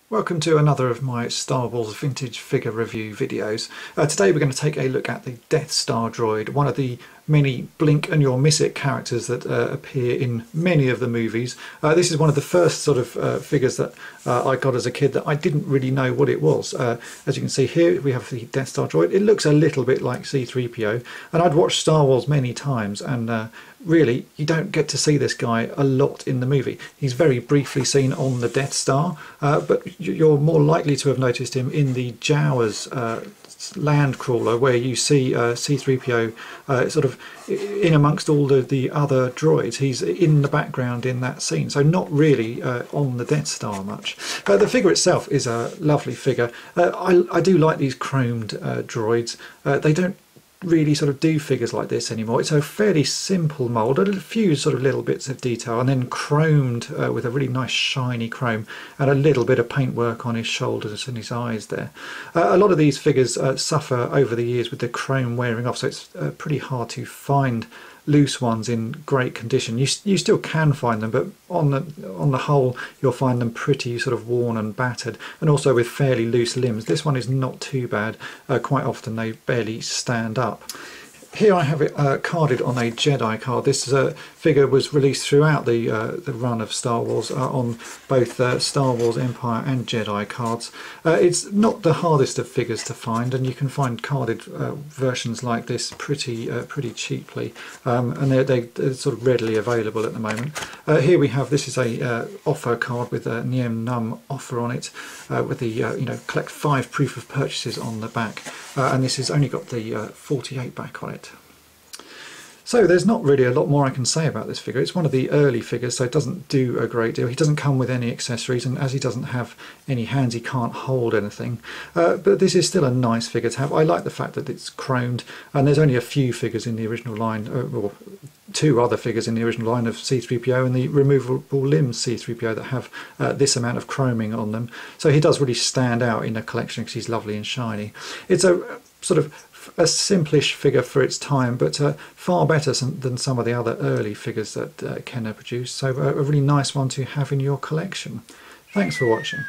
Welcome to another of my Star Wars vintage figure review videos. Today we're going to take a look at the Death Star droid, one of the many blink and you'll miss it characters that appear in many of the movies. This is one of the first sort of figures that I got as a kid that I didn't really know what it was. As you can see here we have the Death Star droid. It looks a little bit like C-3PO, and I'd watched Star Wars many times, and really you don't get to see this guy a lot in the movie. He's very briefly seen on the Death Star, but you're more likely to have noticed him in the Jawa's land crawler, where you see C-3PO sort of in amongst all the other droids. He's in the background in that scene, so not really on the Death Star much. The figure itself is a lovely figure. I do like these chromed droids. They don't really sort of do figures like this anymore. It's a fairly simple mould, a few sort of little bits of detail, and then chromed with a really nice shiny chrome and a little bit of paintwork on his shoulders and his eyes there. A lot of these figures suffer over the years with the chrome wearing off, so it's pretty hard to find loose ones in great condition. You still can find them, but on the whole you'll find them pretty sort of worn and battered, and also with fairly loose limbs. This one is not too bad. Quite often they barely stand up. Here I have it carded on a Jedi card. This figure was released throughout the run of Star Wars on both Star Wars Empire and Jedi cards. It's not the hardest of figures to find, and you can find carded versions like this pretty cheaply, and they're sort of readily available at the moment. Here we have, this is a offer card with a Nien Nunb offer on it, with the you know, collect 5 proof of purchases on the back, and this has only got the 48 back on it. So there's not really a lot more I can say about this figure. It's one of the early figures, so it doesn't do a great deal. He doesn't come with any accessories, and as he doesn't have any hands, he can't hold anything. But this is still a nice figure to have. I like the fact that it's chromed, and there's only a few figures in the original line, or 2 other figures in the original line of C-3PO and the removable limbs C-3PO that have this amount of chroming on them. So he does really stand out in a collection because he's lovely and shiny. It's a sort of a simplish figure for its time, but far better than some of the other early figures that Kenner produced. So a really nice one to have in your collection. Thanks for watching.